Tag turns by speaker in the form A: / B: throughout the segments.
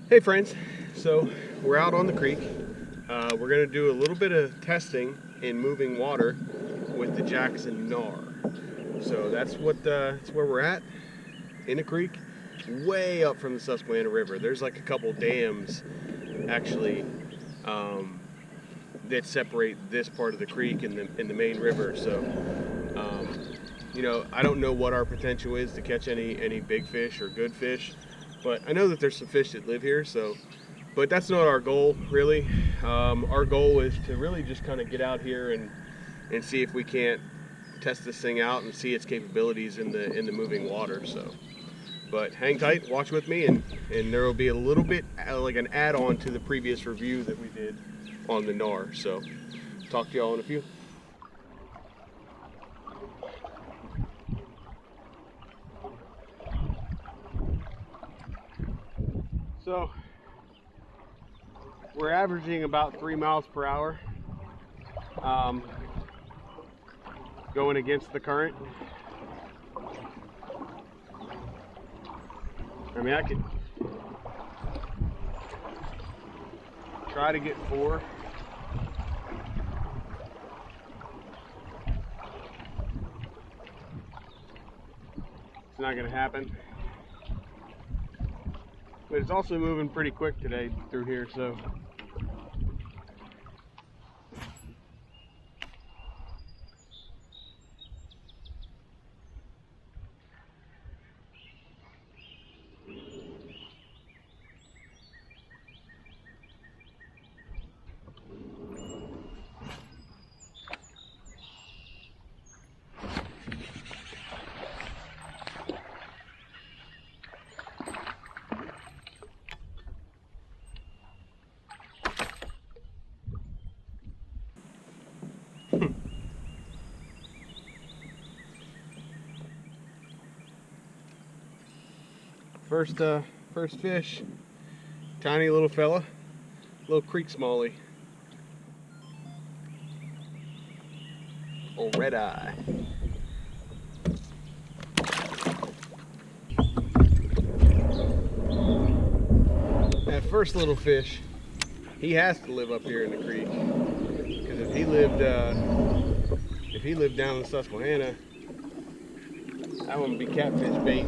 A: Hey friends, so we're out on the creek. We're going to do a little bit of testing in moving water with the Jackson Knarr. So that's where we're at, in a creek, way up from the Susquehanna River. There's like a couple dams actually that separate this part of the creek and the main river. So you know, I don't know what our potential is to catch any big fish or good fish. But I know that there's some fish that live here, but that's not our goal, really. Our goal is to really just kind of get out here and see if we can't test this thing out and see its capabilities in the moving water. So, but hang tight, watch with me, and there will be a little bit like an add-on to the previous review that we did on the Knarr. So, talk to y'all in a few. So we're averaging about 3 miles per hour going against the current. I mean, I could try to get 4. It's not going to happen. But it's also moving pretty quick today through here, so. First fish, tiny little fella, little creek smallie, old red eye. That first little fish, he has to live up here in the creek, because if he lived down in Susquehanna, that one would be catfish bait.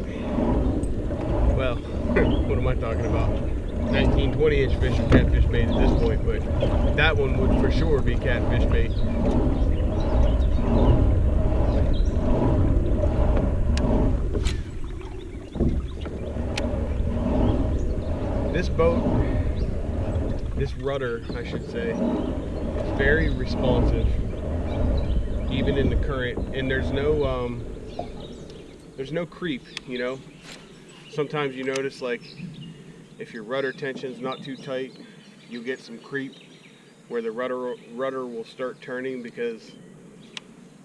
A: Well, what am I talking about? 19, 20-inch fish are catfish bait at this point, but that one would for sure be catfish bait. This boat, this rudder, I should say, is very responsive, even in the current, and there's no creep, you know. Sometimes you notice, like, if your rudder tension's not too tight, you get some creep where the rudder will start turning because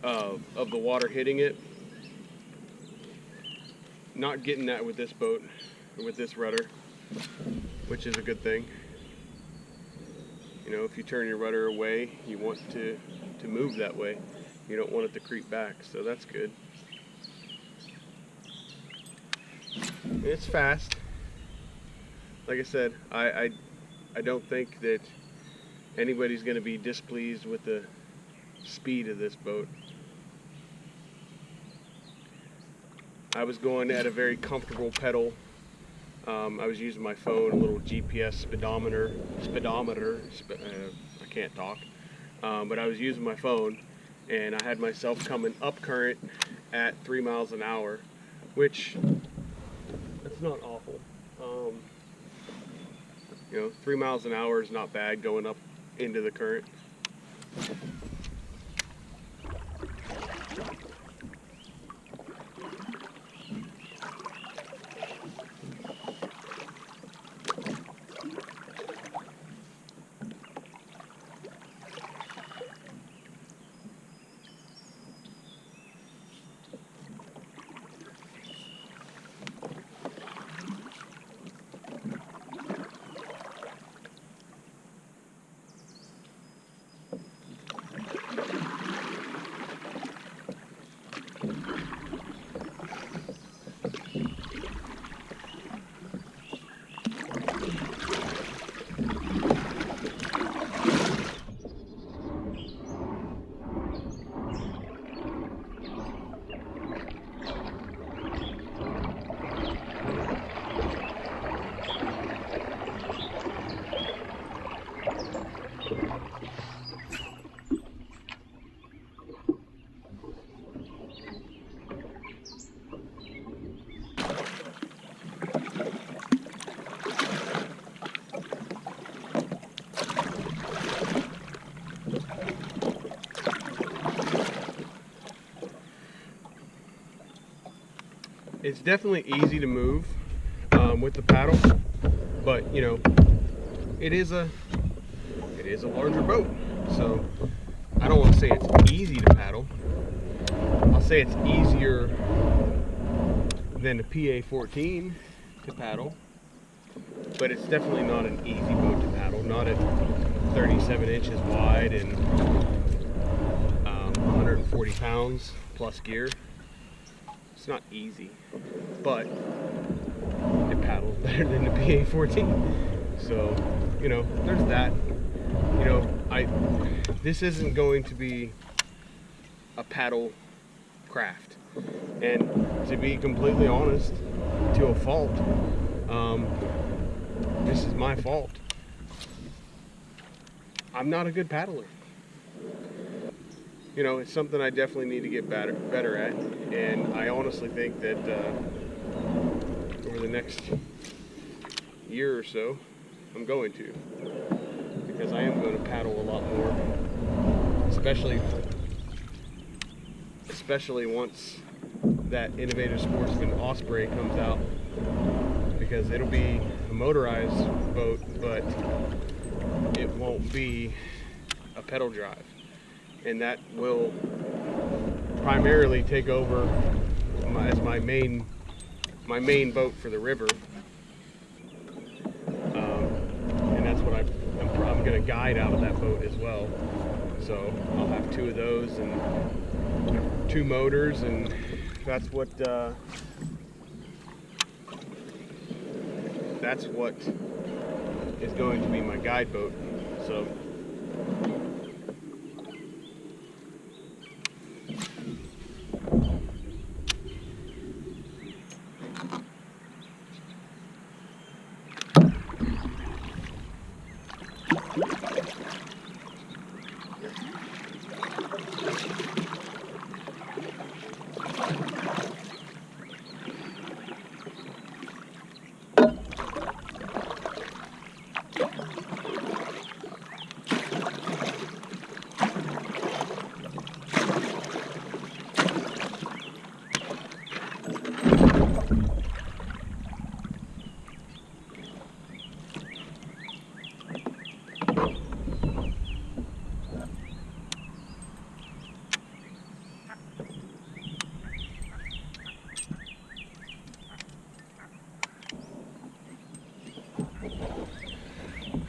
A: of the water hitting it. Not getting that with this boat, or with this rudder, which is a good thing. You know, if you turn your rudder away, you want to move that way. You don't want it to creep back, so that's good. It's fast. Like I said, I don't think that anybody's going to be displeased with the speed of this boat. I was going at a very comfortable pedal. I was using my phone, a little GPS speedometer. I can't talk. But I was using my phone, and I had myself coming up current at 3 miles an hour, which that's not awful. You know, 3 miles an hour is not bad going up into the current. It's definitely easy to move with the paddle, but you know, it is a larger boat, so I don't want to say it's easy to paddle. I'll say it's easier than a PA-14 to paddle, but it's definitely not an easy boat to paddle. Not at 37 inches wide and 140 pounds plus gear. It's not easy, but it paddles better than the PA-14. So, you know, there's that. You know, this isn't going to be a paddle craft. And to be completely honest, to a fault, this is my fault. I'm not a good paddler. You know, it's something I definitely need to get better at, and I honestly think that over the next year or so, I'm going to, because I am going to paddle a lot more, especially once that Innovative Sportsman Osprey comes out, because it'll be a motorized boat, but it won't be a pedal drive. And that will primarily take over as my main boat for the river, and that's what I'm going to guide out of that boat as well. So I'll have 2 of those and 2 motors, and that's what is going to be my guide boat. So.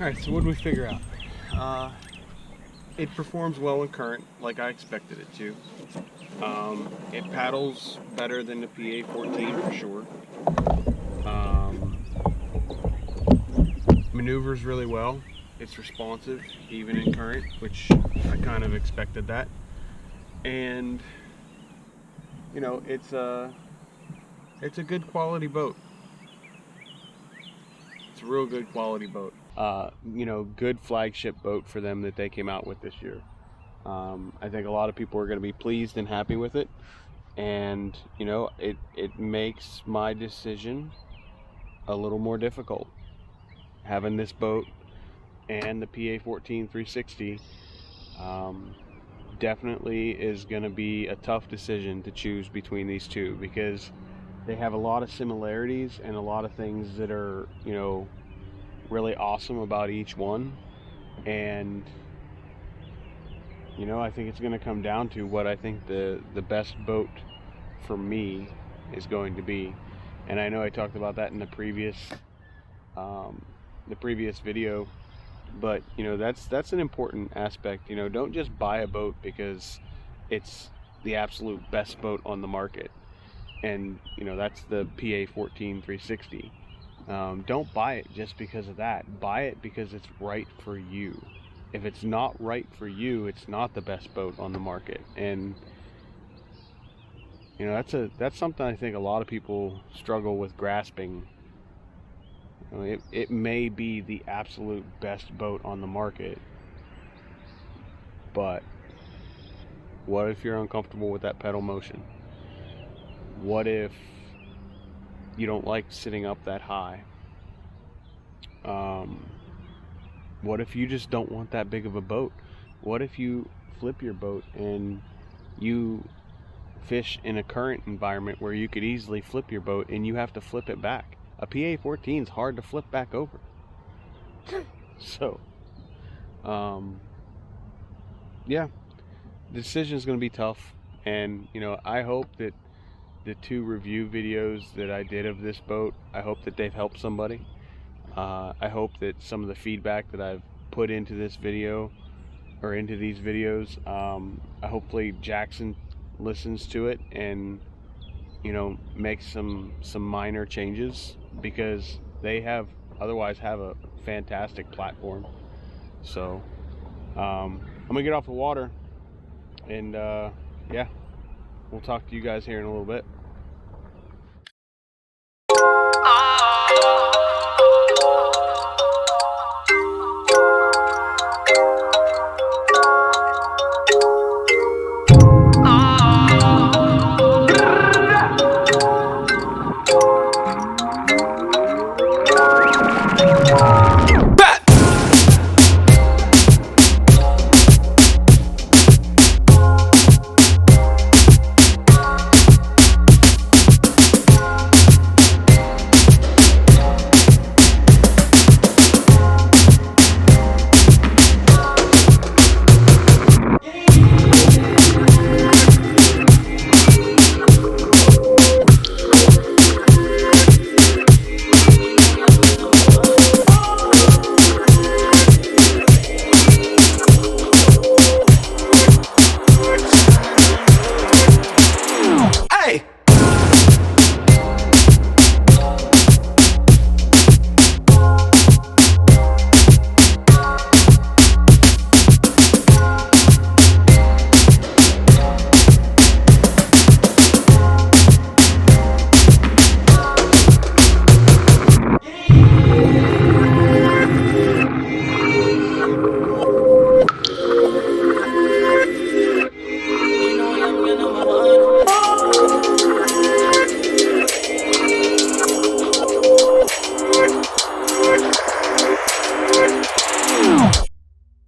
A: Alright, so what did we figure out? It performs well in current, like I expected it to. It paddles better than the PA-14 for sure. Maneuvers really well. It's responsive, even in current, which I kind of expected that. And, you know, it's a good quality boat. It's a real good quality boat. You know, good flagship boat for them that they came out with this year. I think a lot of people are going to be pleased and happy with it, and you know, it makes my decision a little more difficult. Having this boat and the PA-14 360 definitely is going to be a tough decision to choose between these two, because they have a lot of similarities and a lot of things that are, you know, really awesome about each one. And you know, I think it's going to come down to what I think the best boat for me is going to be. And I know I talked about that in the previous video, but you know, that's an important aspect. You know, don't just buy a boat because it's the absolute best boat on the market, and you know, that's the PA-14 360. Don't buy it just because of that. Buy it because it's right for you. If it's not right for you, it's not the best boat on the market. And you know, that's something I think a lot of people struggle with grasping. You know, it may be the absolute best boat on the market, but what if you're uncomfortable with that pedal motion? What if you don't like sitting up that high? What if you just don't want that big of a boat? What if you flip your boat and you fish in a current environment where you could easily flip your boat and you have to flip it back? A PA-14 is hard to flip back over. So, yeah, the decision is going to be tough. And, you know, I hope that the 2 review videos that I did of this boat, I hope that they've helped somebody. I hope that some of the feedback that I've put into this video, or into these videos, hopefully Jackson listens to it and, you know, makes some minor changes, because they otherwise have a fantastic platform. So I'm gonna get off the water, and yeah, we'll talk to you guys here in a little bit.